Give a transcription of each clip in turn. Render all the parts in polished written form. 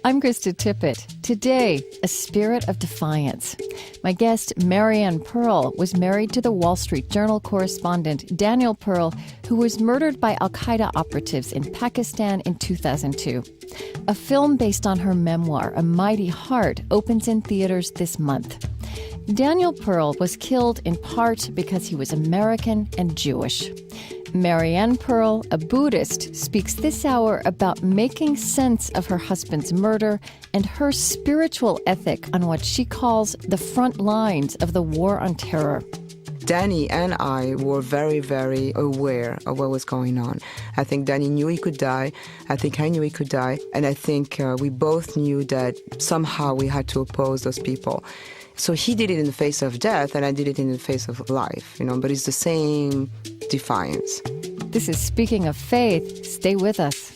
I'm Krista Tippett. Today, a spirit of defiance. My guest, Mariane Pearl, was married to the Wall Street Journal correspondent Daniel Pearl, who was murdered by al-Qaeda operatives in Pakistan in 2002. A film based on her memoir, A Mighty Heart, opens in theaters this month. Daniel Pearl was killed in part because he was American and Jewish. Mariane Pearl, a Buddhist, speaks this hour about making sense of her husband's murder and her spiritual ethic on what she calls the front lines of the war on terror. Danny and I were very, very aware of what was going on. I think Danny knew he could die. I think I knew he could die. And I think we both knew that somehow we had to oppose those people. So he did it in the face of death, and I did it in the face of life, but it's the same defiance. This is Speaking of Faith. Stay with us.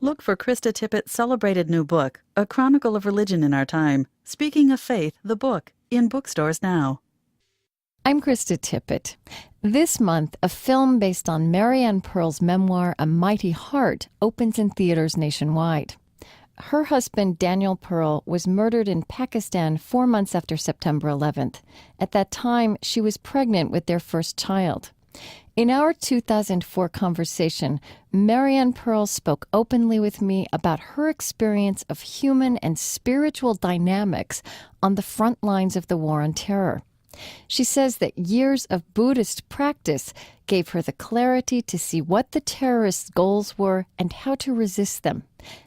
Look for Krista Tippett's celebrated new book, A Chronicle of Religion in Our Time, Speaking of Faith, the book, in bookstores now. I'm Krista Tippett. This month, a film based on Mariane Pearl's memoir, A Mighty Heart, opens in theaters nationwide. Her husband, Daniel Pearl, was murdered in Pakistan 4 months after September 11th. At that time, she was pregnant with their first child. In our 2004 conversation, Mariane Pearl spoke openly with me about her experience of human and spiritual dynamics on the front lines of the war on terror. She says that years of Buddhist practice gave her the clarity to see what the terrorists' goals were and how to resist them,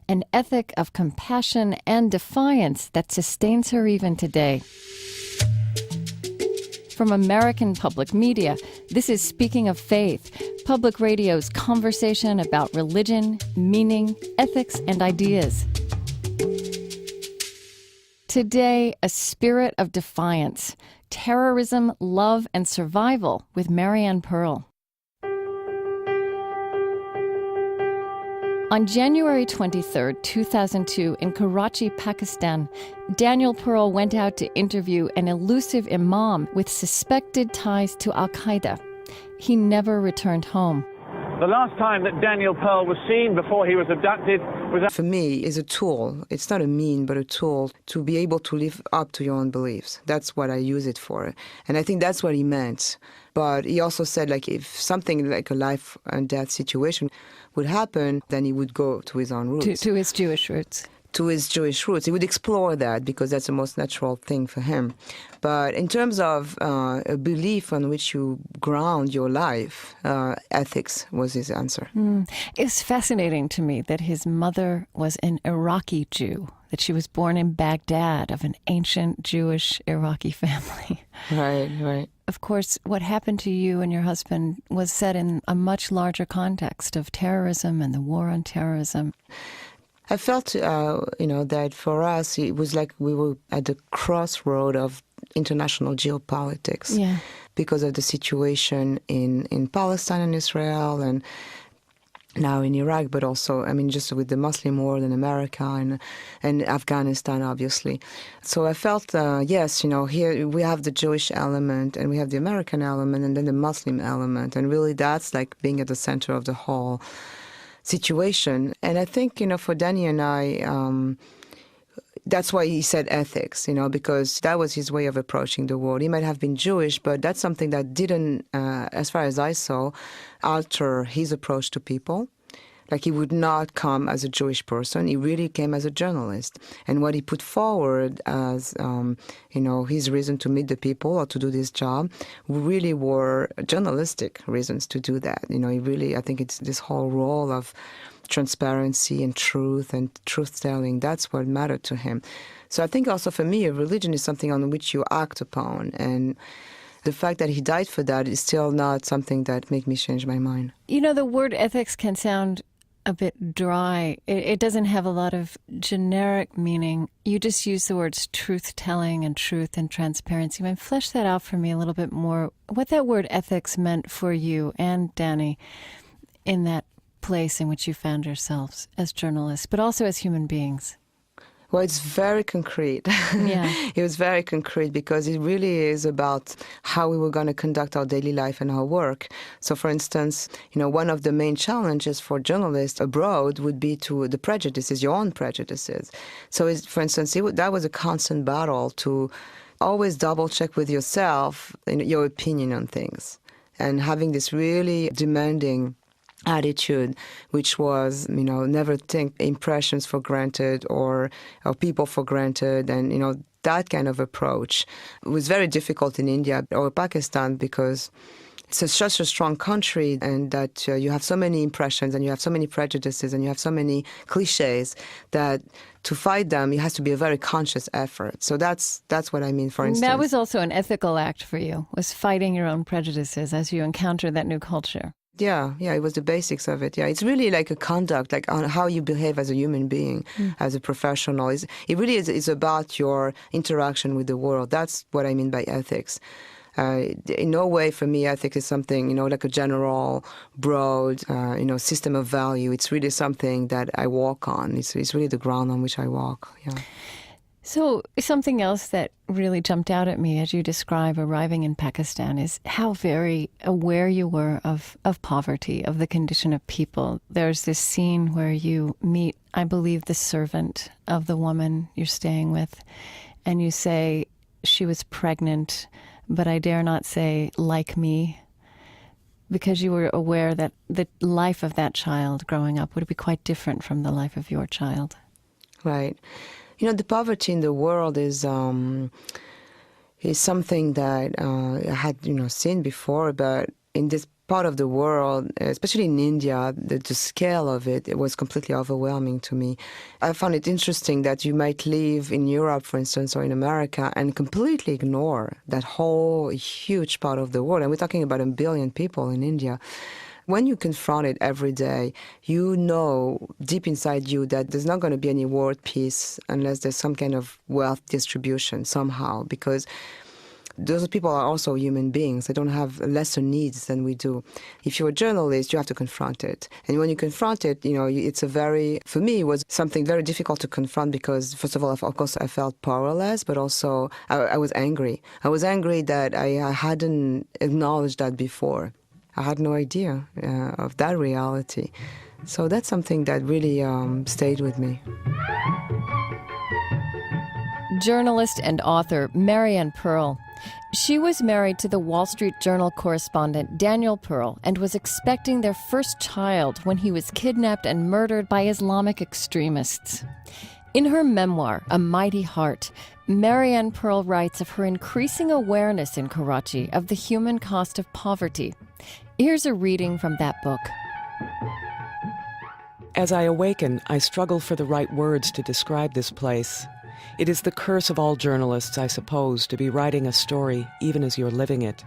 an ethic of compassion and defiance that sustains her even today. From American Public Media, this is Speaking of Faith, Public Radio's conversation about religion, meaning, ethics, and ideas. Today, a spirit of defiance. Terrorism, Love, and Survival with Mariane Pearl. On January 23, 2002, in Karachi, Pakistan, Daniel Pearl went out to interview an elusive imam with suspected ties to al-Qaeda. He never returned home. The last time that Daniel Pearl was seen before he was abducted was... For me, is a tool. It's not a mean, but a tool to be able to live up to your own beliefs. That's what I use it for. And I think that's what he meant. But he also said, if something like a life and death situation would happen, then he would go to his own roots. To his Jewish roots. To his Jewish roots. He would explore that because that's the most natural thing for him. But in terms of a belief on which you ground your life, ethics was his answer. It's fascinating to me that his mother was an Iraqi Jew, that she was born in Baghdad of an ancient Jewish Iraqi family. Right. Of course, what happened to you and your husband was set in a much larger context of terrorism and the war on terrorism. I felt, that for us, it was like we were at the crossroad of international geopolitics because of the situation in Palestine and Israel and now in Iraq, but also, just with the Muslim world in America and Afghanistan, obviously. So I felt, here we have the Jewish element and we have the American element and then the Muslim element. And really that's like being at the center of the whole situation. And I think, for Danny and I, that's why he said ethics, because that was his way of approaching the world. He might have been Jewish, but that's something that didn't, as far as I saw, alter his approach to people. Like he would not come as a Jewish person. He really came as a journalist. And what he put forward as, his reason to meet the people or to do this job really were journalistic reasons to do that. He really, I think it's this whole role of transparency and truth-telling. That's what mattered to him. So I think also for me, a religion is something on which you act upon. And the fact that he died for that is still not something that made me change my mind. The word ethics can sound a bit dry. It doesn't have a lot of generic meaning. You just use the words truth-telling and truth and transparency. You might flesh that out for me a little bit more, what that word ethics meant for you and Danny in that place in which you found yourselves as journalists, but also as human beings. Well, it's very concrete. Yeah. It was very concrete because it really is about how we were going to conduct our daily life and our work. So, for instance, one of the main challenges for journalists abroad would be to the prejudices, your own prejudices. So, for instance, that was a constant battle to always double-check with yourself your opinion on things, and having this really demanding attitude, which was, never take impressions for granted or people for granted. And, that kind of approach was very difficult in India or Pakistan because it's such a strong country, and that you have so many impressions and you have so many prejudices and you have so many cliches that to fight them, it has to be a very conscious effort. So that's what I mean, for instance. That was also an ethical act for you, was fighting your own prejudices as you encountered that new culture. Yeah, it was the basics of it. Yeah, it's really like a conduct, like on how you behave as a human being, as a professional. It really is about your interaction with the world. That's what I mean by ethics. In no way for me ethics is something, like a general, broad, system of value. It's really something that I walk on. It's really the ground on which I walk, yeah. So something else that really jumped out at me as you describe arriving in Pakistan is how very aware you were of poverty, of the condition of people. There's this scene where you meet, I believe, the servant of the woman you're staying with, and you say, she was pregnant, but I dare not say, like me, because you were aware that the life of that child growing up would be quite different from the life of your child. Right. The poverty in the world is something that I had, seen before, but in this part of the world, especially in India, the scale of it was completely overwhelming to me. I found it interesting that you might live in Europe, for instance, or in America, and completely ignore that whole huge part of the world. And we're talking about 1 billion people in India. When you confront it every day, you know deep inside you that there's not going to be any world peace unless there's some kind of wealth distribution somehow, because those people are also human beings. They don't have lesser needs than we do. If you're a journalist, you have to confront it. And when you confront it, it's for me, it was something very difficult to confront because, first of all, of course, I felt powerless, but also I was angry. I was angry that I hadn't acknowledged that before. I had no idea of that reality. So that's something that really stayed with me. Journalist and author Mariane Pearl. She was married to the Wall Street Journal correspondent Daniel Pearl and was expecting their first child when he was kidnapped and murdered by Islamic extremists. In her memoir, A Mighty Heart, Mariane Pearl writes of her increasing awareness in Karachi of the human cost of poverty. Here's a reading from that book. As I awaken, I struggle for the right words to describe this place. It is the curse of all journalists, I suppose, to be writing a story even as you're living it.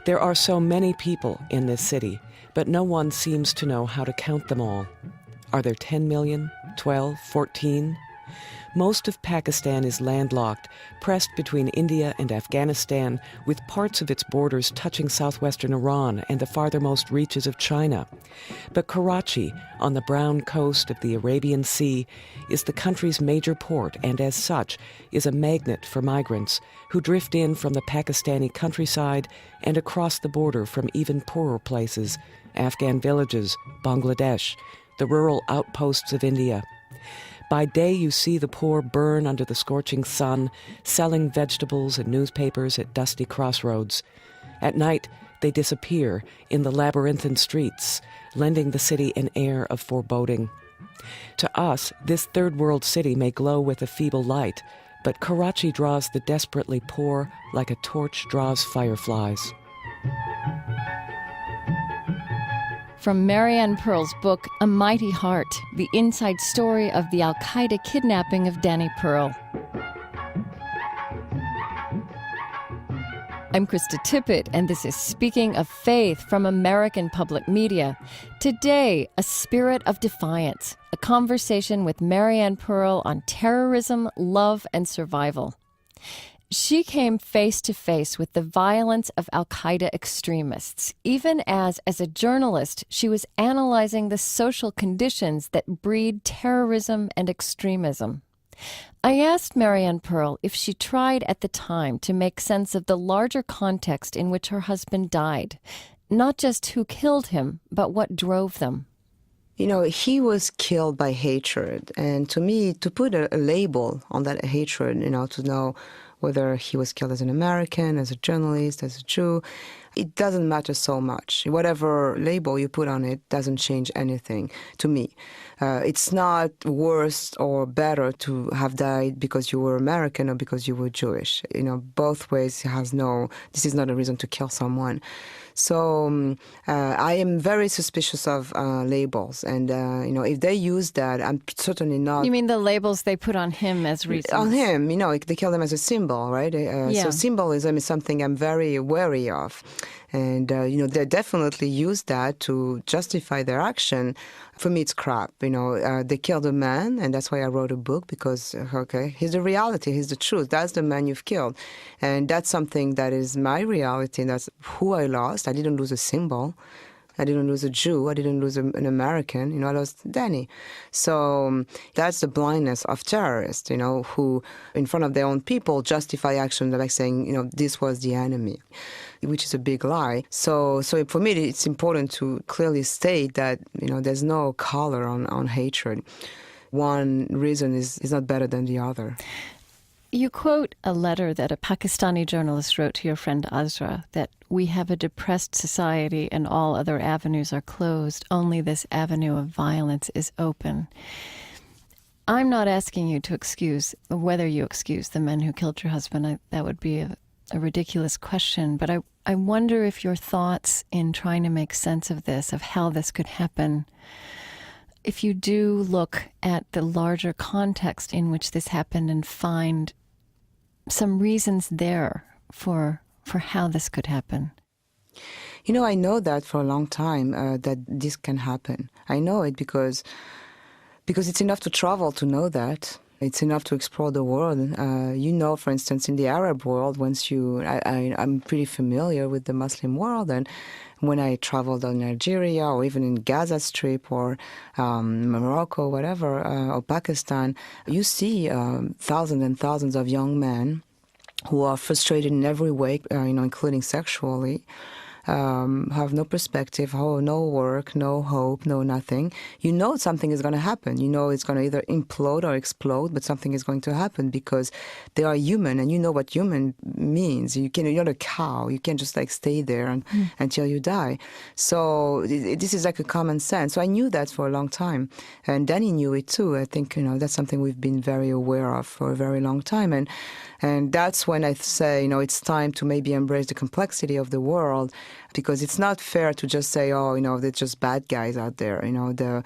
There are so many people in this city, but no one seems to know how to count them all. Are there 10 million, 12, 14? Most of Pakistan is landlocked, pressed between India and Afghanistan, with parts of its borders touching southwestern Iran and the farthermost reaches of China. But Karachi, on the brown coast of the Arabian Sea, is the country's major port and, as such, is a magnet for migrants who drift in from the Pakistani countryside and across the border from even poorer places, Afghan villages, Bangladesh, the rural outposts of India. By day, you see the poor burn under the scorching sun, selling vegetables and newspapers at dusty crossroads. At night, they disappear in the labyrinthine streets, lending the city an air of foreboding. To us, this third world city may glow with a feeble light, but Karachi draws the desperately poor like a torch draws fireflies. From Mariane Pearl's book, A Mighty Heart, the inside story of the Al-Qaeda kidnapping of Danny Pearl. I'm Krista Tippett, and this is Speaking of Faith from American Public Media. Today, a spirit of defiance, a conversation with Mariane Pearl on terrorism, love, and survival. She came face to face with the violence of Al-Qaeda extremists, even as a journalist, she was analyzing the social conditions that breed terrorism and extremism. I asked Mariane Pearl if she tried at the time to make sense of the larger context in which her husband died, not just who killed him, but what drove them. You know, he was killed by hatred. And to me, to put a label on that hatred, you know, to know whether he was killed as an American, as a journalist, as a Jew, it doesn't matter so much. Whatever label you put on it doesn't change anything to me. It's not worse or better to have died because you were American or because you were Jewish. You know, both ways this is not a reason to kill someone. So I am very suspicious of labels. And, you know, if they use that, I'm certainly not... You mean the labels they put on him as reasons? On him, you know, they kill him as a symbol, right? Yeah. So symbolism is something I'm very wary of. And, you know, they definitely use that to justify their action. For me, it's crap. You know, they killed a man, and that's why I wrote a book, because, okay, here's the reality, here's the truth. That's the man you've killed. And that's something that is my reality, and that's who I lost. I didn't lose a symbol. I didn't lose a Jew. I didn't lose an American. You know, I lost Danny. So that's the blindness of terrorists, you know, who, in front of their own people, justify action by saying, you know, this was the enemy, which is a big lie. So for me, it's important to clearly state that, you know, there's no color on hatred. One reason is not better than the other. You quote a letter that a Pakistani journalist wrote to your friend Azra, that we have a depressed society and all other avenues are closed. Only this avenue of violence is open. I'm not asking you to excuse, whether you excuse the men who killed your husband. That would be a ridiculous question. But I wonder if your thoughts in trying to make sense of this, of how this could happen, if you do look at the larger context in which this happened and find some reasons there for how this could happen. You know, I know that for a long time, that this can happen. I know it because it's enough to travel to know that. It's enough to explore the world. You know, for instance, in the Arab world, I'm pretty familiar with the Muslim world, and when I traveled in Nigeria or even in Gaza Strip or Morocco, whatever, or Pakistan, you see thousands and thousands of young men who are frustrated in every way, you know, including sexually, have no perspective, no work, no hope, no nothing. You know something is going to happen. You know it's going to either implode or explode, but something is going to happen because they are human, and you know what human means. You're not a cow. You can't just like stay there until you die. So this is like a common sense. So I knew that for a long time, and Danny knew it too. I think, you know, that's something we've been very aware of for a very long time, and that's when I say, you know, it's time to maybe embrace the complexity of the world, because it's not fair to just say, oh, you know, they're just bad guys out there. You know,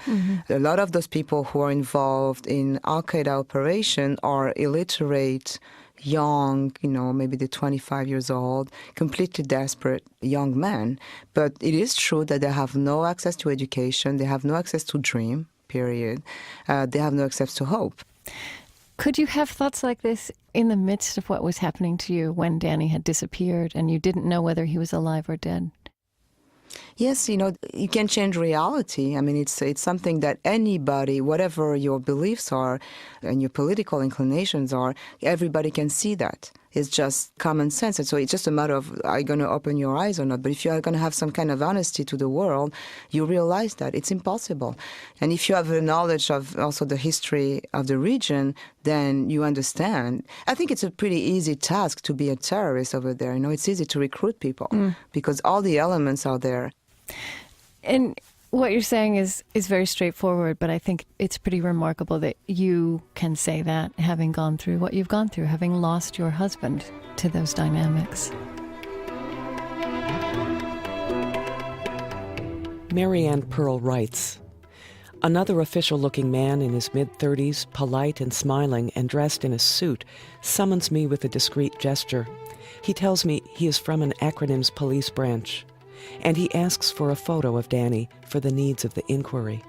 a lot of those people who are involved in Al-Qaeda operation are illiterate, young, you know, maybe they're 25 years old, completely desperate young men. But it is true that they have no access to education, they have no access to dream, period. They have no access to hope. Could you have thoughts like this in the midst of what was happening to you when Danny had disappeared and you didn't know whether he was alive or dead? Yes, you know, you can change reality. I mean, it's something that anybody, whatever your beliefs are and your political inclinations are, everybody can see that. It's just common sense. And so it's just a matter of, are you going to open your eyes or not? But if you are going to have some kind of honesty to the world, you realize that it's impossible. And if you have a knowledge of also the history of the region, then you understand. I think it's a pretty easy task to be a terrorist over there. You know, it's easy to recruit people because all the elements are there. And what you're saying is very straightforward, but I think it's pretty remarkable that you can say that, having gone through what you've gone through, having lost your husband to those dynamics. Mariane Pearl writes, another official-looking man in his mid-30s, polite and smiling and dressed in a suit, summons me with a discreet gesture. He tells me he is from an acronym's police branch, and he asks for a photo of Danny for the needs of the inquiry.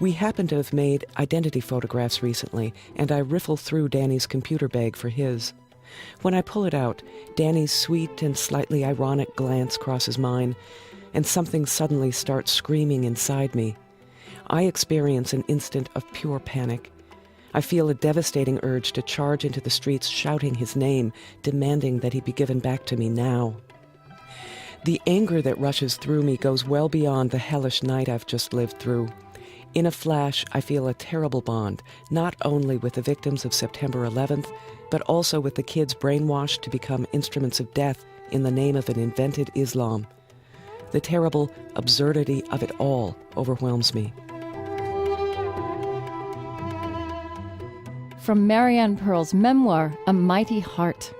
We happen to have made identity photographs recently, and I riffle through Danny's computer bag for his. When I pull it out, Danny's sweet and slightly ironic glance crosses mine, and something suddenly starts screaming inside me. I experience an instant of pure panic. I feel a devastating urge to charge into the streets shouting his name, demanding that he be given back to me now. The anger that rushes through me goes well beyond the hellish night I've just lived through. In a flash, I feel a terrible bond, not only with the victims of September 11th, but also with the kids brainwashed to become instruments of death in the name of an invented Islam. The terrible absurdity of it all overwhelms me. From Mariane Pearl's memoir, A Mighty Heart.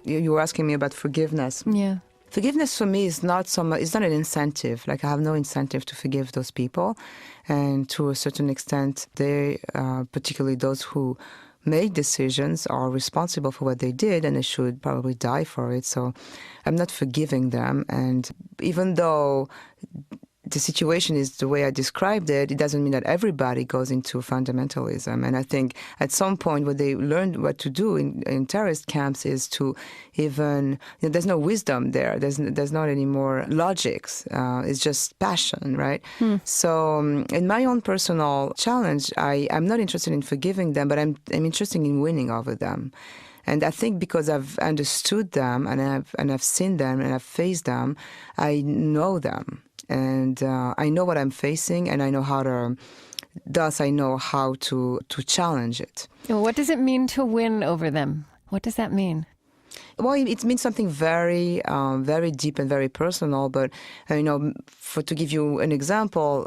You were asking me about forgiveness. Yeah. Forgiveness for me is not it's not an incentive. Like, I have no incentive to forgive those people. And to a certain extent, they, particularly those who make decisions, are responsible for what they did, and they should probably die for it. So I'm not forgiving them. And even though the situation is the way I described it, it doesn't mean that everybody goes into fundamentalism. And I think at some point what they learned what to do in terrorist camps is to even, there's no wisdom there. There's not any more logics. It's just passion, right? So in my own personal challenge, I'm not interested in forgiving them, but I'm interested in winning over them. And I think because I've understood them and I've seen them and I've faced them, I know them. And I know what I'm facing, and I know how to. Thus, I know how to challenge it. What does it mean to win over them? What does that mean? Well, it means something very, very deep and very personal. But to give you an example,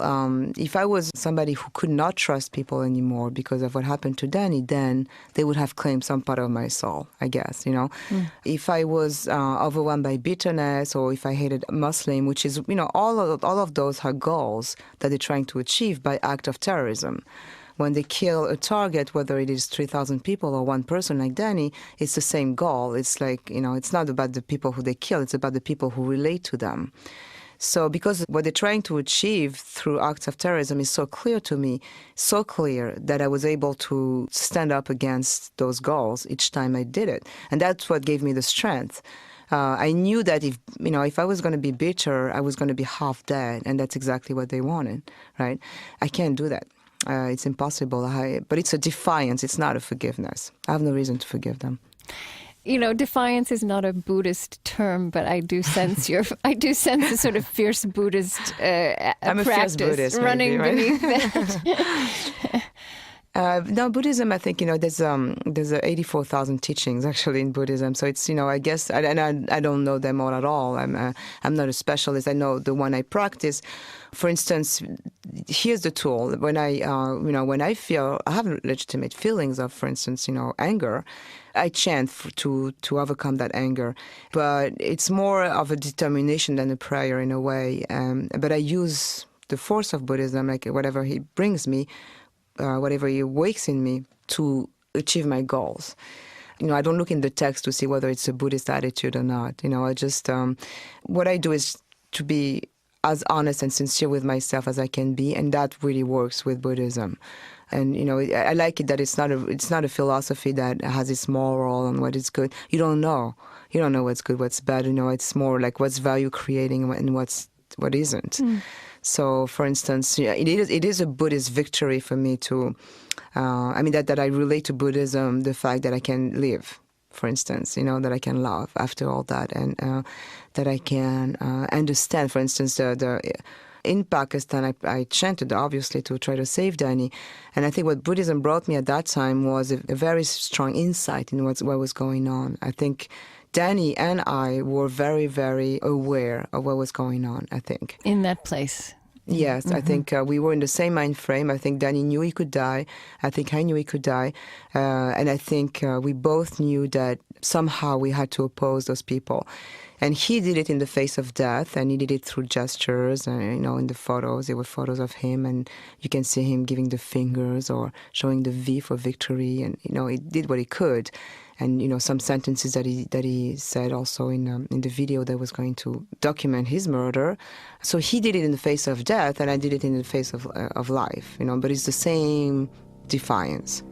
if I was somebody who could not trust people anymore because of what happened to Danny, then they would have claimed some part of my soul, I guess. If I was overwhelmed by bitterness, or if I hated Muslim, which is, all of those are goals that they're trying to achieve by act of terrorism. When they kill a target, whether it is 3,000 people or one person like Danny, it's the same goal. It's like, it's not about the people who they kill, it's about the people who relate to them. So because what they're trying to achieve through acts of terrorism is so clear to me, so clear that I was able to stand up against those goals each time I did it. And that's what gave me the strength. I knew that if I was going to be bitter, I was going to be half dead, and that's exactly what they wanted, right? I can't do that. It's impossible. But it's a defiance. It's not a forgiveness. I have no reason to forgive them. Defiance is not a Buddhist term, but I do sense a sort of fierce Buddhist I'm a practice fierce Buddhist, running maybe, right? beneath that. No, Buddhism, I think, there's 84,000 teachings actually in Buddhism. So it's, I guess, I don't know them all at all. I'm not a specialist. I know the one I practice. For instance, here's the tool. When I feel, I have legitimate feelings of, for instance, anger, I chant to overcome that anger. But it's more of a determination than a prayer in a way. But I use the force of Buddhism, like whatever he brings me, whatever he wakes in me, to achieve my goals. I don't look in the text to see whether it's a Buddhist attitude or not. I just, what I do is to be as honest and sincere with myself as I can be, and that really works with Buddhism. And, I like it that it's not a philosophy that has its moral and what is good. You don't know. You don't know what's good, what's bad. It's more like what's value creating and what isn't. So, for instance, it is a Buddhist victory for me to, that I relate to Buddhism, the fact that I can live, for instance, that I can love after all that, and that I can understand, for instance, in Pakistan, I chanted, obviously, to try to save Danny. And I think what Buddhism brought me at that time was a very strong insight in what was going on. I think Danny and I were very, very aware of what was going on, I think. In that place. Yes, I think we were in the same mind frame. I think Danny knew he could die. I think I knew he could die. And I think we both knew that somehow we had to oppose those people. And he did it in the face of death, and he did it through gestures. And, in the photos, there were photos of him, and you can see him giving the fingers or showing the V for victory. And, he did what he could. And, some sentences that he said also in the video that was going to document his murder. So he did it in the face of death, and I did it in the face of life, but it's the same defiance.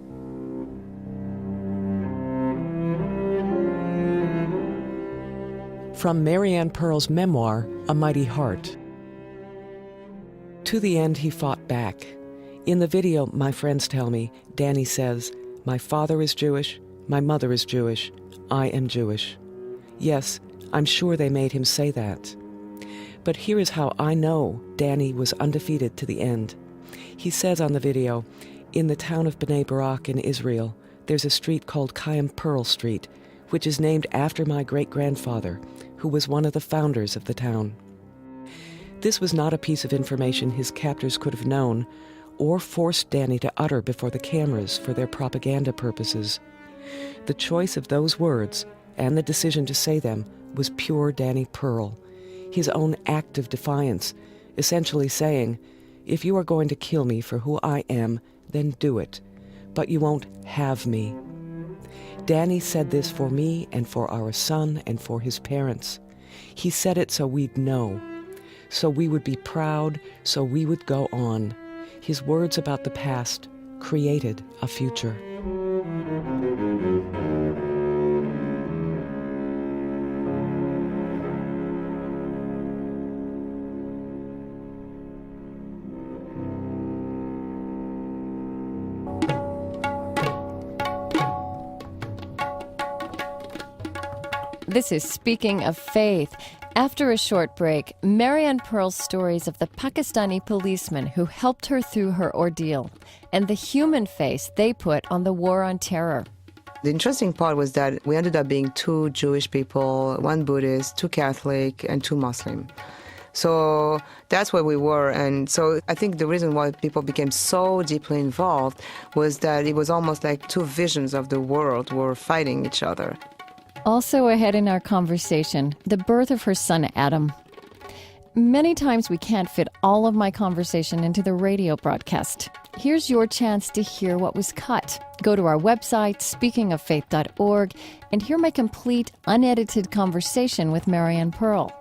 From Mariane Pearl's memoir, A Mighty Heart. To the end, he fought back. In the video, my friends tell me, Danny says, "My father is Jewish, my mother is Jewish, I am Jewish." Yes, I'm sure they made him say that. But here is how I know Danny was undefeated to the end. He says on the video, in the town of Bnei Barak in Israel, there's a street called Chaim Pearl Street, which is named after my great-grandfather, who was one of the founders of the town. This was not a piece of information his captors could have known or forced Danny to utter before the cameras for their propaganda purposes. The choice of those words and the decision to say them was pure Danny Pearl, his own act of defiance, essentially saying, if you are going to kill me for who I am, then do it, but you won't have me. Danny said this for me and for our son and for his parents. He said it so we'd know, so we would be proud, so we would go on. His words about the past created a future. This is Speaking of Faith. After a short break, Mariane Pearl's stories of the Pakistani policemen who helped her through her ordeal and the human face they put on the war on terror. The interesting part was that we ended up being 2 Jewish people, 1 Buddhist, 2 Catholic, and 2 Muslim. So that's where we were. And so I think the reason why people became so deeply involved was that it was almost like 2 visions of the world were fighting each other. Also ahead in our conversation, the birth of her son Adam. Many times we can't fit all of my conversation into the radio broadcast. Here's your chance to hear what was cut. Go to our website, speakingoffaith.org, and hear my complete, unedited conversation with Mariane Pearl.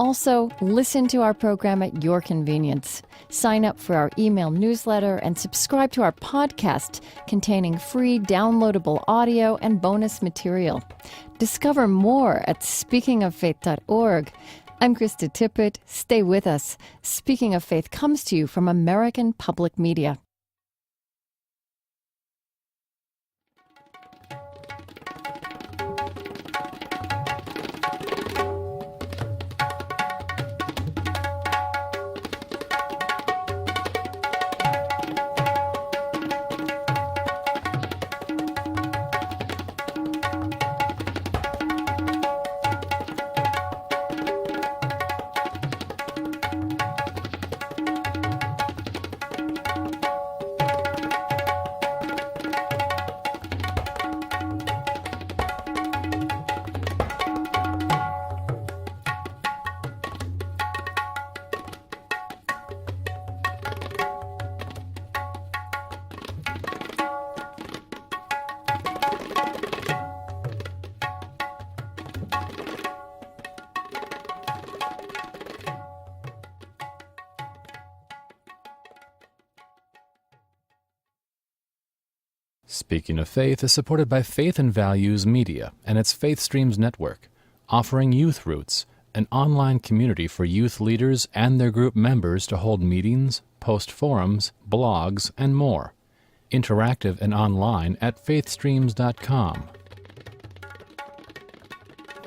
Also, listen to our program at your convenience. Sign up for our email newsletter and subscribe to our podcast containing free downloadable audio and bonus material. Discover more at speakingoffaith.org. I'm Krista Tippett. Stay with us. Speaking of Faith comes to you from American Public Media. Speaking of Faith is supported by Faith and Values Media and its Faith Streams Network, offering Youth Roots, an online community for youth leaders and their group members to hold meetings, post forums, blogs, and more. Interactive and online at faithstreams.com.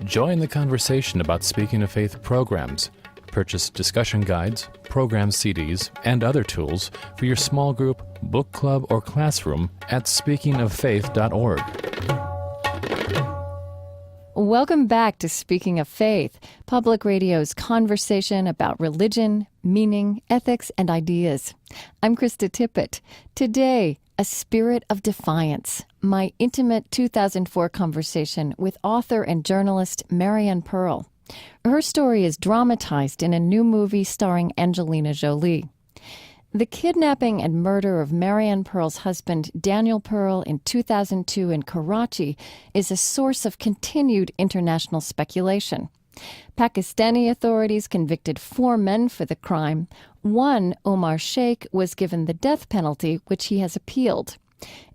Join the conversation about Speaking of Faith programs. Purchase discussion guides, program CDs, and other tools for your small group, book club, or classroom at speakingoffaith.org. Welcome back to Speaking of Faith, Public Radio's conversation about religion, meaning, ethics, and ideas. I'm Krista Tippett. Today, A Spirit of Defiance, my intimate 2004 conversation with author and journalist Mariane Pearl. Her story is dramatized in a new movie starring Angelina Jolie. The kidnapping and murder of Mariane Pearl's husband, Daniel Pearl, in 2002 in Karachi is a source of continued international speculation. Pakistani authorities convicted 4 men for the crime. One, Omar Sheikh, was given the death penalty, which he has appealed.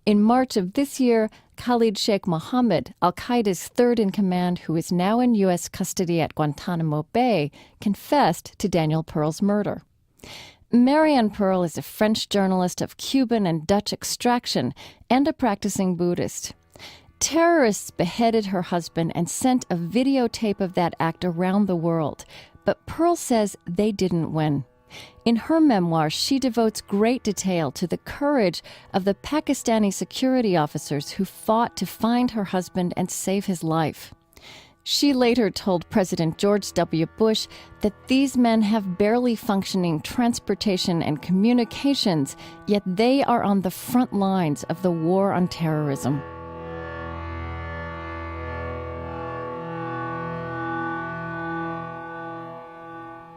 In March of this year, Khalid Sheikh Mohammed, al-Qaeda's third-in-command who is now in U.S. custody at Guantanamo Bay, confessed to Daniel Pearl's murder. Mariane Pearl is a French journalist of Cuban and Dutch extraction and a practicing Buddhist. Terrorists beheaded her husband and sent a videotape of that act around the world. But Pearl says they didn't win. In her memoir, she devotes great detail to the courage of the Pakistani security officers who fought to find her husband and save his life. She later told President George W. Bush that these men have barely functioning transportation and communications, yet they are on the front lines of the war on terrorism.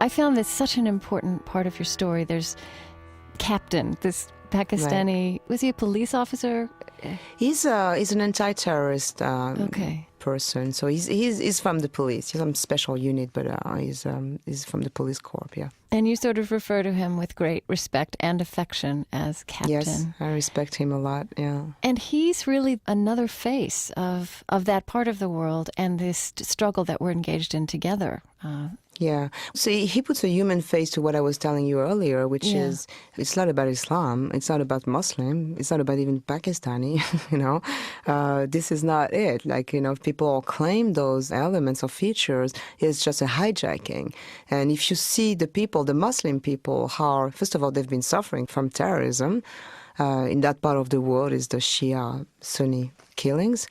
I found this such an important part of your story. There's Captain, this Pakistani, right. Was he a police officer? He's an anti-terrorist person. So he's from the police. He's some special unit, but he's from the police corps, yeah. And you sort of refer to him with great respect and affection as Captain. Yes, I respect him a lot, yeah. And he's really another face of that part of the world and this struggle that we're engaged in together. Yeah. So he puts a human face to what I was telling you earlier, which is, it's not about Islam, it's not about Muslim, it's not about even Pakistani, This is not it. Like, if people claim those elements or features, it's just a hijacking. And if you see the people, the Muslim people, how, first of all, they've been suffering from terrorism. In that part of the world is the Shia Sunni killings.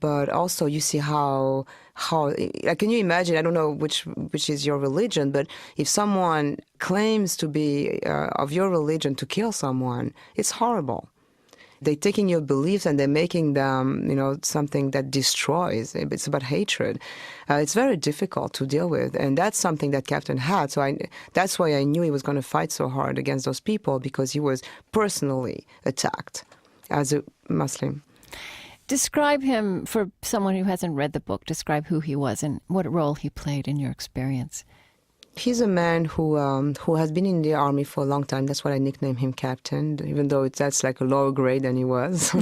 But also you see how like, can you imagine, I don't know which is your religion, but if someone claims to be of your religion to kill someone, it's horrible. They're taking your beliefs and they're making them, something that destroys. It's about hatred. It's very difficult to deal with, and that's something that Captain had. So that's why I knew he was going to fight so hard against those people, because he was personally attacked as a Muslim. Describe him, for someone who hasn't read the book, describe who he was and what role he played in your experience. He's a man who has been in the army for a long time. That's why I nicknamed him Captain, even though that's like a lower grade than he was.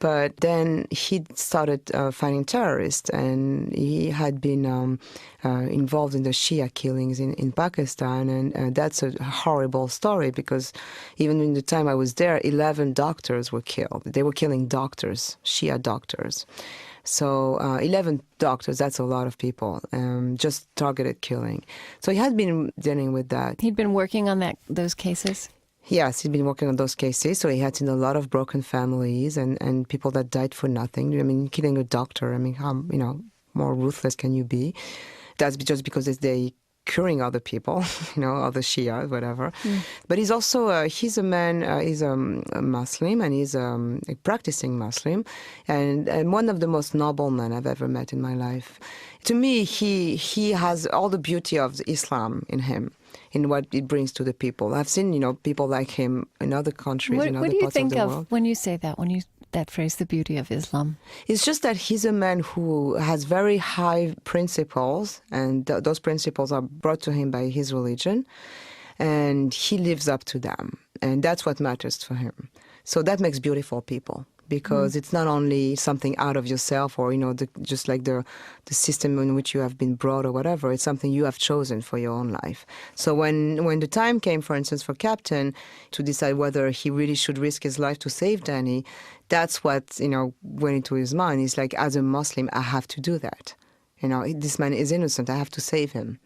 But then he started fighting terrorists, and he had been involved in the Shia killings in Pakistan. And that's a horrible story, because even in the time I was there, 11 doctors were killed. They were killing doctors, Shia doctors. So 11 doctors, that's a lot of people, just targeted killing. So he had been dealing with that. He'd been working on those cases? Yes, he'd been working on those cases. So he had seen a lot of broken families and people that died for nothing. I mean, killing a doctor, how more ruthless can you be? That's just because they curing other people, other Shia, whatever. But he's also, he's a man, he's a Muslim, and he's a practicing Muslim, and one of the most noble men I've ever met in my life. To me, he has all the beauty of Islam in him, in what it brings to the people. I've seen, people like him in other countries, in other parts of the world. What do you think of when you say that, that phrase, the beauty of Islam? It's just that he's a man who has very high principles, and those principles are brought to him by his religion, and he lives up to them. And that's what matters for him. So that makes beautiful people, because it's not only something out of yourself or, just like the system in which you have been brought or whatever. It's something you have chosen for your own life. So when the time came, for instance, for Captain to decide whether he really should risk his life to save Danny, that's what, went into his mind. It's like, as a Muslim, I have to do that. This man is innocent. I have to save him.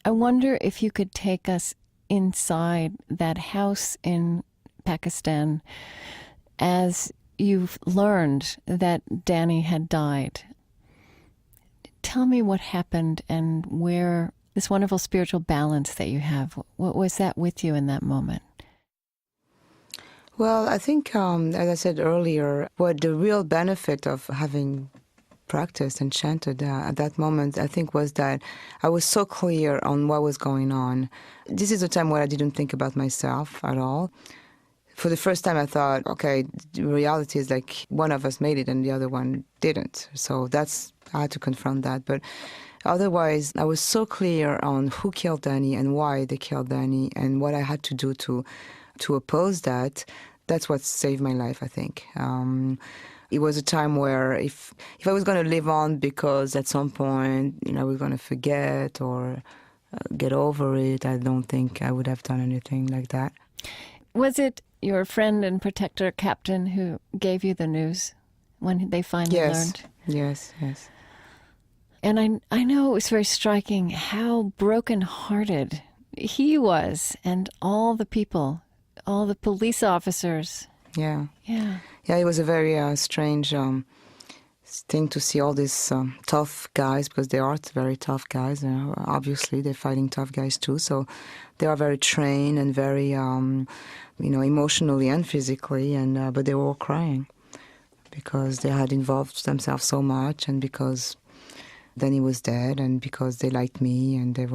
I wonder if you could take us inside that house in Pakistan as you've learned that Danny had died. Tell me what happened and where this wonderful spiritual balance that you have, what was that with you in that moment? Well, I think, as I said earlier, what the real benefit of having practiced and chanted at that moment, I think, was that I was so clear on what was going on. This is a time where I didn't think about myself at all. For the first time, I thought, okay, the reality is like one of us made it and the other one didn't. So I had to confront that. But otherwise, I was so clear on who killed Danny and why they killed Danny and what I had to do to oppose that. That's what saved my life, I think. It was a time where if I was going to live on because at some point, we're going to forget or get over it. I don't think I would have done anything like that. Was it your friend and protector, Captain, who gave you the news when they finally learned? Yes. And I know it was very striking how broken-hearted he was, and all the people, all the police officers. Yeah, it was a very strange thing to see all these tough guys, because they are very tough guys. Obviously, they're fighting tough guys too, so they are very trained and very, emotionally and physically, and but they were all crying because they had involved themselves so much, and because then he was dead, and because they liked me, and they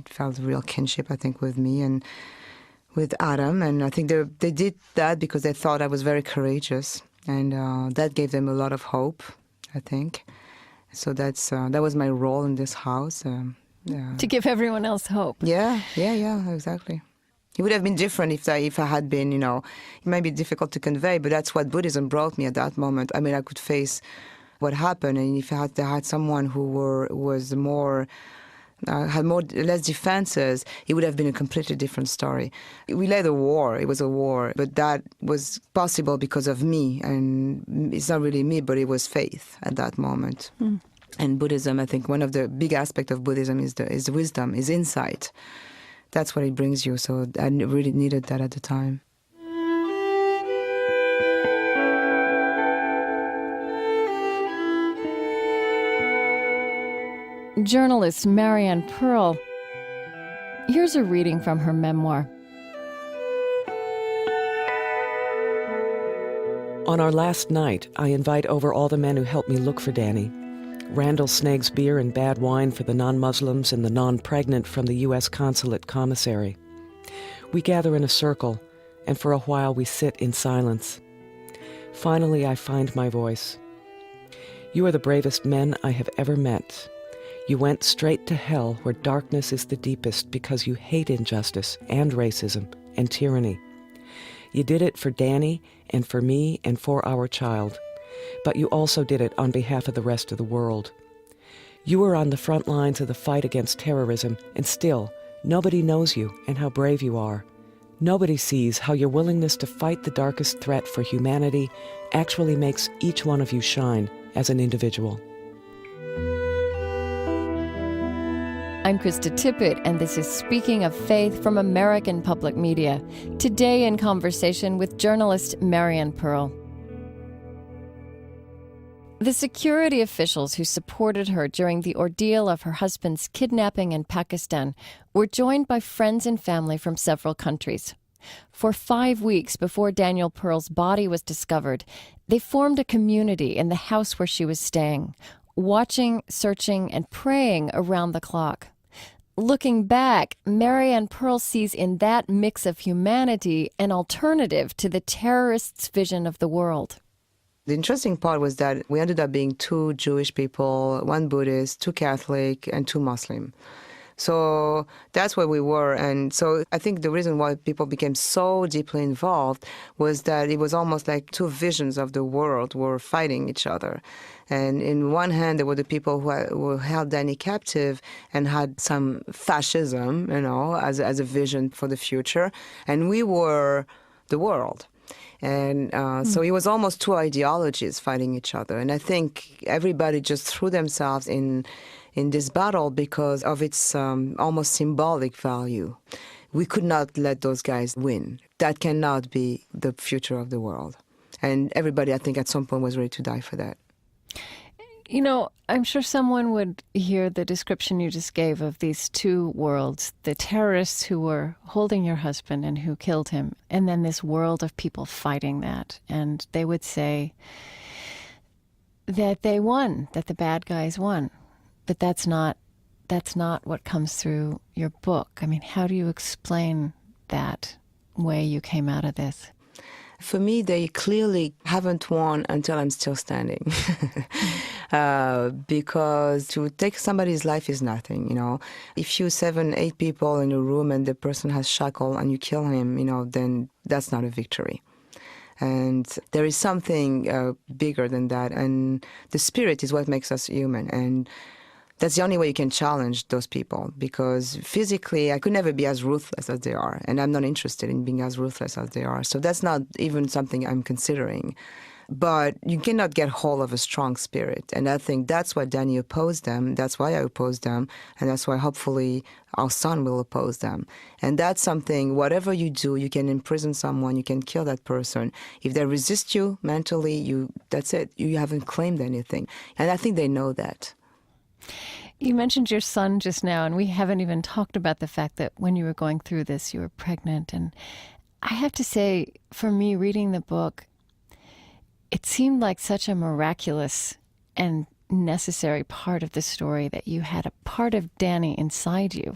felt a real kinship, I think, with me and with Adam. And I think they did that because they thought I was very courageous, and that gave them a lot of hope, I think. So that was my role in this house. To give everyone else hope. Yeah, exactly. It would have been different if I had been, it might be difficult to convey, but that's what Buddhism brought me at that moment. I mean, I could face what happened, and if I had someone who was less defenses, it would have been a completely different story. We led a war. It was a war, but that was possible because of me, and it's not really me, but it was faith at that moment. And Buddhism, I think one of the big aspects of Buddhism is the wisdom, is insight. That's what it brings you. So I really needed that at the time. Journalist Mariane Pearl. Here's a reading from her memoir. On our last night, I invite over all the men who helped me look for Danny. Randall snags beer and bad wine for the non-Muslims and the non-pregnant from the U.S. Consulate Commissary. We gather in a circle, and for a while we sit in silence. Finally, I find my voice. You are the bravest men I have ever met. You went straight to hell where darkness is the deepest because you hate injustice and racism and tyranny. You did it for Danny and for me and for our child. But you also did it on behalf of the rest of the world. You were on the front lines of the fight against terrorism, and still, nobody knows you and how brave you are. Nobody sees how your willingness to fight the darkest threat for humanity actually makes each one of you shine as an individual. I'm Krista Tippett, and this is Speaking of Faith from American Public Media. Today in conversation with journalist Mariane Pearl. The security officials who supported her during the ordeal of her husband's kidnapping in Pakistan were joined by friends and family from several countries. For 5 weeks before Daniel Pearl's body was discovered, they formed a community in the house where she was staying, watching, searching, and praying around the clock. Looking back, Mariane Pearl sees in that mix of humanity an alternative to the terrorists' vision of the world. The interesting part was that we ended up being 2 Jewish people, 1 Buddhist, 2 Catholic, and 2 Muslim. So that's where we were. And so I think the reason why people became so deeply involved was that it was almost like 2 visions of the world were fighting each other. And in one hand, there were the people who held Danny captive and had some fascism, as a vision for the future. And we were the world. And so it was almost 2 ideologies fighting each other. And I think everybody just threw themselves in this battle because of its almost symbolic value. We could not let those guys win. That cannot be the future of the world. And everybody, I think, at some point was ready to die for that. I'm sure someone would hear the description you just gave of these 2 worlds, the terrorists who were holding your husband and who killed him, and then this world of people fighting that. And they would say that they won, that the bad guys won. But that's not what comes through your book. I mean, how do you explain that way you came out of this? For me, they clearly haven't won until I'm still standing. Because to take somebody's life is nothing, If you 7, 8 people in a room and the person has shackle and you kill him, then that's not a victory. And there is something bigger than that. And the spirit is what makes us human. And that's the only way you can challenge those people, because physically I could never be as ruthless as they are, and I'm not interested in being as ruthless as they are. So that's not even something I'm considering. But you cannot get hold of a strong spirit. And I think that's why Danny opposed them. That's why I opposed them. And that's why hopefully our son will oppose them. And that's something, whatever you do, you can imprison someone, you can kill that person. If they resist you mentally, that's it. You haven't claimed anything. And I think they know that. You mentioned your son just now, and we haven't even talked about the fact that when you were going through this, you were pregnant. And I have to say, for me, reading the book, it seemed like such a miraculous and necessary part of the story that you had a part of Danny inside you,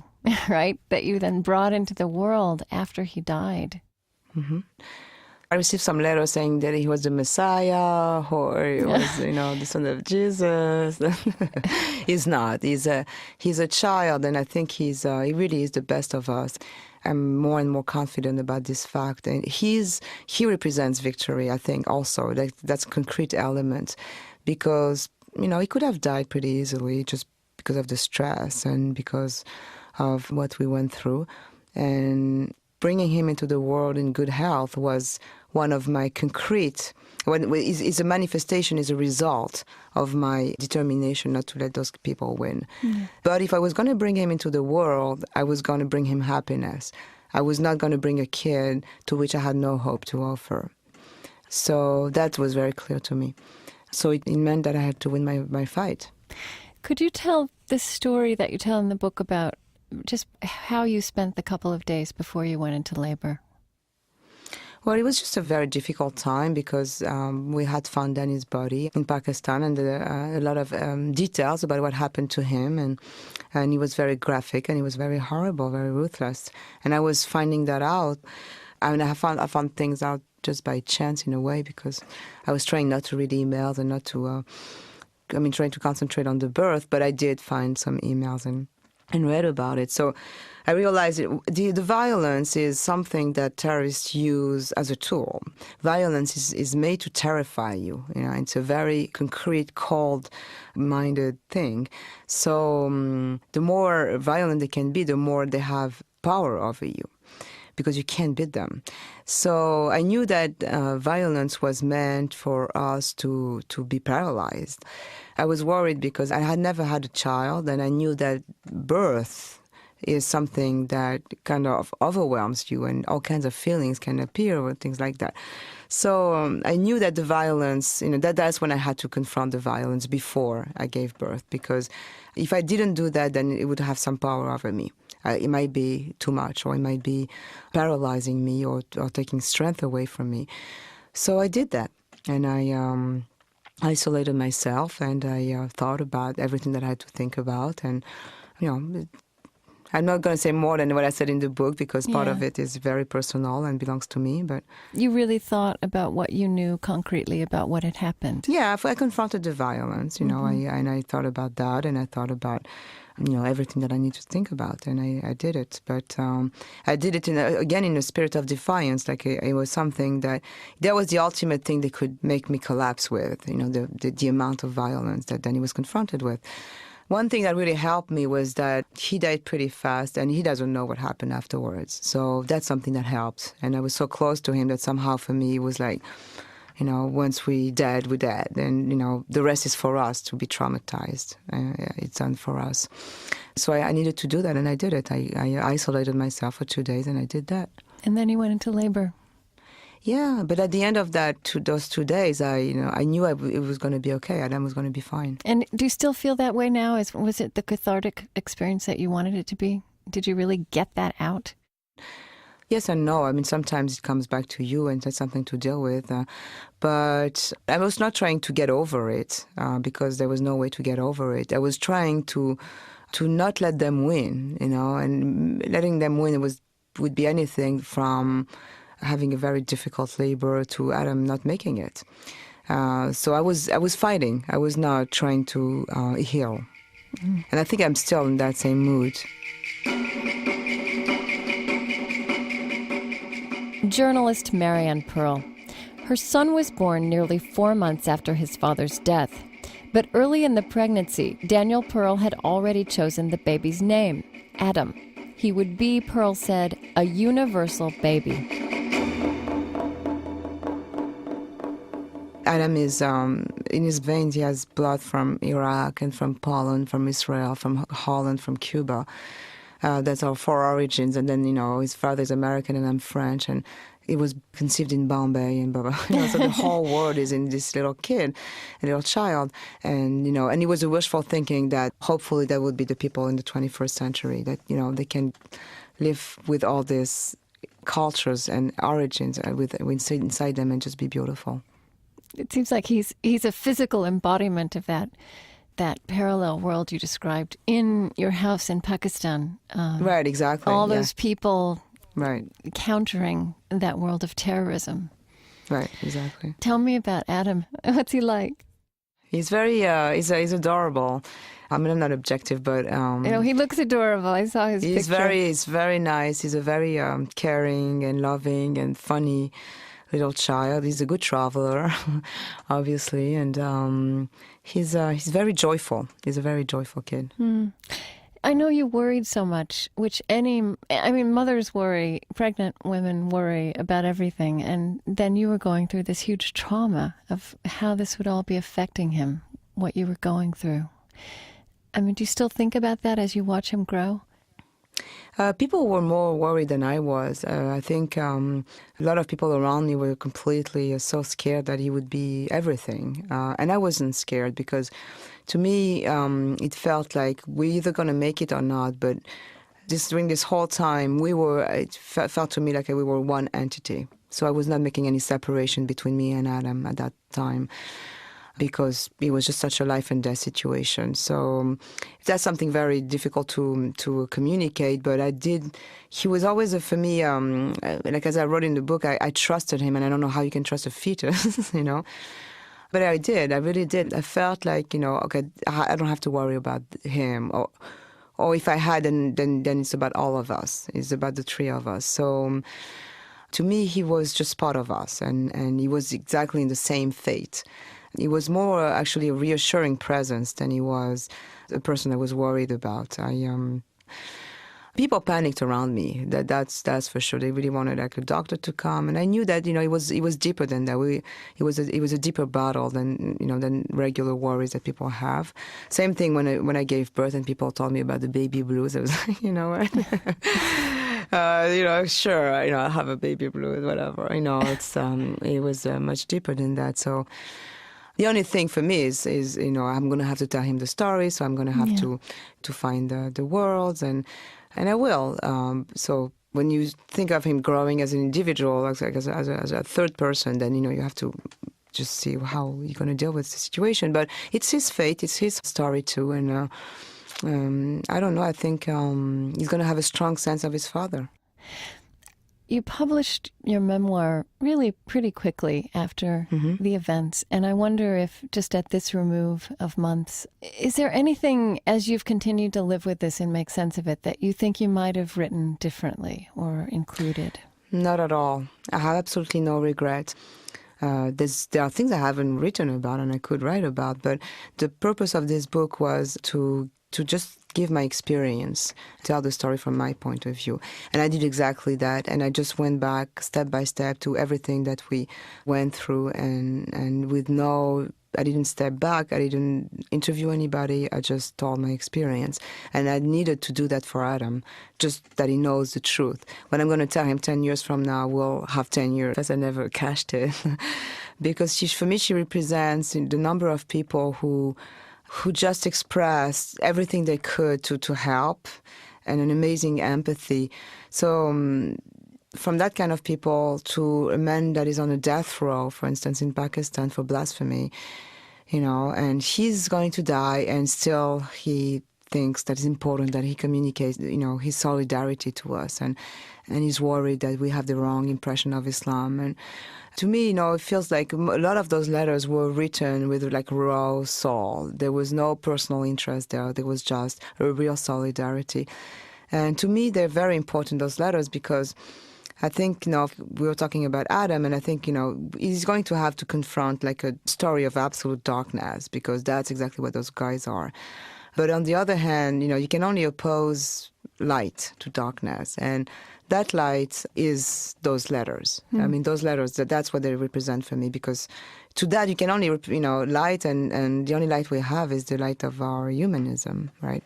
right? That you then brought into the world after he died. Mm-hmm. I received some letters saying that he was the Messiah, or he was, the son of Jesus. He's not. He's a child, and I think he really is the best of us. I'm more and more confident about this fact, and he represents victory. I think also that's a concrete element, because he could have died pretty easily just because of the stress and because of what we went through, and bringing him into the world in good health was one of my concrete, is a manifestation, is a result of my determination not to let those people win. Mm. But if I was going to bring him into the world, I was going to bring him happiness. I was not going to bring a kid to which I had no hope to offer. So that was very clear to me. So it meant that I had to win my fight. Could you tell the story that you tell in the book about just how you spent the couple of days before you went into labor? Well, it was just a very difficult time because we had found Danny's body in Pakistan, and a lot of details about what happened to him, and he was very graphic, and he was very horrible, very ruthless. And I was finding that out. I mean, I found things out just by chance in a way, because I was trying not to read emails and not to, trying to concentrate on the birth, but I did find some emails and read about it. So I realized the violence is something that terrorists use as a tool. Violence is made to terrify you. It's a very concrete, cold-minded thing. So the more violent they can be, the more they have power over you, because you can't beat them. So I knew that violence was meant for us to be paralyzed. I was worried because I had never had a child, and I knew that birth is something that kind of overwhelms you, and all kinds of feelings can appear or things like that. So I knew that the violence, that's when I had to confront the violence before I gave birth, because if I didn't do that, then it would have some power over me. It might be too much, or it might be paralyzing me, or taking strength away from me. So I did that, and I isolated myself, and I thought about everything that I had to think about. And, I'm not going to say more than what I said in the book, because part of it is very personal and belongs to me. But you really thought about what you knew concretely about what had happened. Yeah, I confronted the violence, and I thought about that, and I thought about, everything that I need to think about, and I did it. But I did it, in a spirit of defiance, like it was something that was the ultimate thing that could make me collapse with, the amount of violence that Danny was confronted with. One thing that really helped me was that he died pretty fast, and he doesn't know what happened afterwards. So that's something that helped. And I was so close to him that somehow for me it was like, once we're dead, and, the rest is for us to be traumatized. It's done for us. So I needed to do that, and I did it. I isolated myself for 2 days, and I did that. And then you went into labor. Yeah, but at the end of those 2 days, I knew it was going to be okay. Adam was going to be fine. And do you still feel that way now? Was it the cathartic experience that you wanted it to be? Did you really get that out? Yes and no. Sometimes it comes back to you, and that's something to deal with. But I was not trying to get over it because there was no way to get over it. I was trying to not let them win, and letting them win would be anything from having a very difficult labor to Adam not making it. So I was fighting. I was not trying to heal. Mm. And I think I'm still in that same mood. Journalist Mariane Pearl. Her son was born nearly 4 months after his father's death. But early in the pregnancy, Daniel Pearl had already chosen the baby's name, Adam. He would be, Pearl said, a universal baby. Adam is, in his veins, he has blood from Iraq and from Poland, from Israel, from Holland, from Cuba. That's our four origins. And then, his father is American and I'm French. And he was conceived in Bombay and blah, blah. So the whole world is in this little kid, a little child. And, and it was a wishful thinking that hopefully there would be the people in the 21st century that, they can live with all these cultures and origins inside them and just be beautiful. It seems like he's a physical embodiment of that parallel world you described in your house in Pakistan. Right, exactly. All those people right countering that world of terrorism. Right, exactly. Tell me about Adam. What's he like? He's very, he's adorable. I mean, I'm not objective, but... he looks adorable. I saw his picture. He's very nice. He's a very caring and loving and funny little child. He's a good traveler, obviously, and he's very joyful. He's a very joyful kid. I know you worried so much, which mothers worry, pregnant women worry about everything, and then you were going through this huge trauma of how this would all be affecting him, what you were going through. I mean, do you still think about that as you watch him grow? People were more worried than I was. I think a lot of people around me were completely so scared that he would be everything. And I wasn't scared because to me it felt like we're either going to make it or not. But during this whole time, it felt to me like we were one entity. So I was not making any separation between me and Adam at that time, because it was just such a life and death situation. So that's something very difficult to communicate, but I did. He was always, for me, like as I wrote in the book, I trusted him, and I don't know how you can trust a fetus, But I did, I really did. I felt like, okay, I don't have to worry about him, or if I had, then it's about all of us. It's about the three of us. So to me, he was just part of us, and he was exactly in the same fate. He was more actually a reassuring presence than he was a person I was worried about. People panicked around me. That's for sure. They really wanted like a doctor to come, and I knew that it was deeper than that. It was a deeper battle than regular worries that people have. Same thing when I gave birth and people told me about the baby blues. I was like, sure, I have a baby blues, whatever. It's it was much deeper than that. So. The only thing for me is I'm going to have to tell him the story, so I'm going to have to find the worlds, and I will. So when you think of him growing as an individual, as a third person, then you have to just see how you're going to deal with the situation. But it's his fate, it's his story too, and I don't know. I think he's going to have a strong sense of his father. You published your memoir really pretty quickly after the events, and I wonder if just at this remove of months, is there anything as you've continued to live with this and make sense of it that you think you might have written differently or included? Not at all. I have absolutely no regret. There are things I haven't written about and I could write about, but the purpose of this book was to just give my experience, tell the story from my point of view. And I did exactly that. And I just went back step by step to everything that we went through. And I didn't step back. I didn't interview anybody. I just told my experience. And I needed to do that for Adam, just that he knows the truth. When I'm going to tell him 10 years from now, we'll have 10 years, because I never cashed it. Because for me, she represents the number of people who just expressed everything they could to help, and an amazing empathy. So from that kind of people to a man that is on a death row, for instance, in Pakistan for blasphemy, and he's going to die, and still he thinks that it's important that he communicates, his solidarity to us, and he's worried that we have the wrong impression of Islam. And to me, it feels like a lot of those letters were written with like raw soul. There was no personal interest there. There was just a real solidarity. And to me, they're very important, those letters, because I think, we were talking about Adam, and I think, he's going to have to confront like a story of absolute darkness, because that's exactly what those guys are. But on the other hand, you can only oppose light to darkness. And that light is those letters. I mean, those letters, that's what they represent for me, because to that you can only, light, and the only light we have is the light of our humanism, right?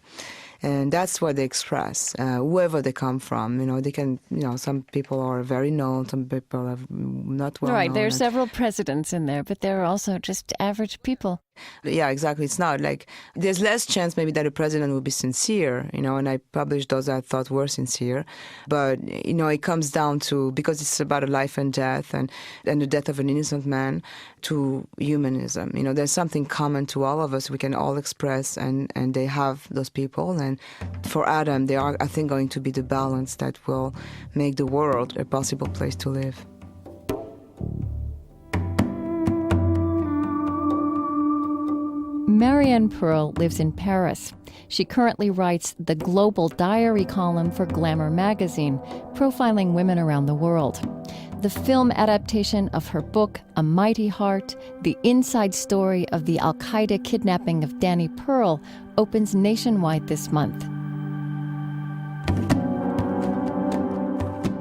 And that's what they express, whoever they come from. They can, some people are very known, some people are not well known. Right, there are several presidents in there, but there are also just average people. Yeah, exactly. It's not like, there's less chance maybe that a president will be sincere, and I published those I thought were sincere. But, it comes down to, because it's about a life and death, and the death of an innocent man, to humanism. There's something common to all of us we can all express, and they have those people. And for Adam, they are, I think, going to be the balance that will make the world a possible place to live. Mariane Pearl lives in Paris. She currently writes the Global Diary column for Glamour magazine, profiling women around the world. The film adaptation of her book, A Mighty Heart, the inside story of the Al-Qaeda kidnapping of Danny Pearl, opens nationwide this month.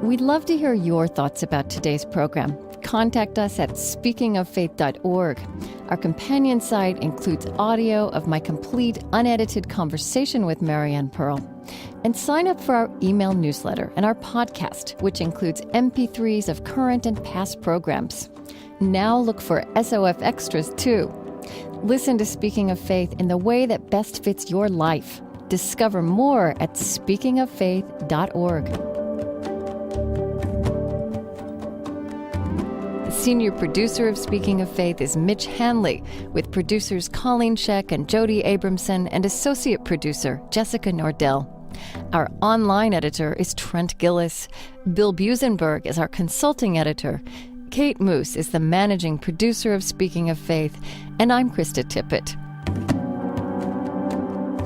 We'd love to hear your thoughts about today's program. Contact us at speakingoffaith.org. Our companion site includes audio of my complete, unedited conversation with Mariane Pearl. And sign up for our email newsletter and our podcast, which includes MP3s of current and past programs. Now look for SOF Extras, too. Listen to Speaking of Faith in the way that best fits your life. Discover more at speakingoffaith.org. Senior producer of Speaking of Faith is Mitch Hanley, with producers Colleen Scheck and Jody Abramson, and associate producer Jessica Nordell. Our online editor is Trent Gillis. Bill Busenberg is our consulting editor. Kate Moose is the managing producer of Speaking of Faith, and I'm Krista Tippett.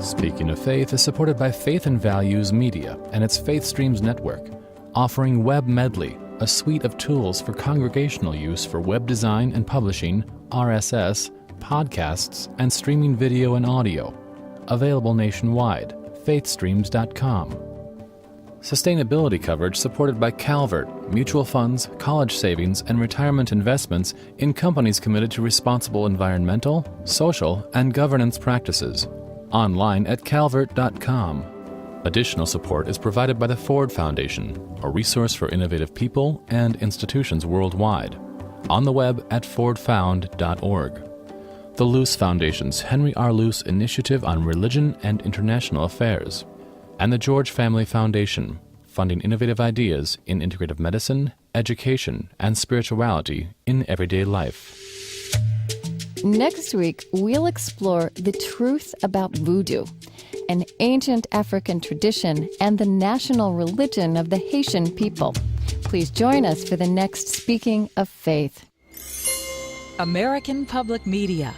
Speaking of Faith is supported by Faith and Values Media and its Faith Streams Network, offering Web Medley, a suite of tools for congregational use for web design and publishing, RSS, podcasts, and streaming video and audio. Available nationwide. faithstreams.com. Sustainability coverage supported by Calvert, mutual funds, college savings, and retirement investments in companies committed to responsible environmental, social, and governance practices. Online at calvert.com. Additional support is provided by the Ford Foundation, a resource for innovative people and institutions worldwide. On the web at fordfound.org. The Luce Foundation's Henry R. Luce Initiative on Religion and International Affairs. And the George Family Foundation, funding innovative ideas in integrative medicine, education, and spirituality in everyday life. Next week, we'll explore the truth about voodoo, an ancient African tradition and the national religion of the Haitian people. Please join us for the next Speaking of Faith. American Public Media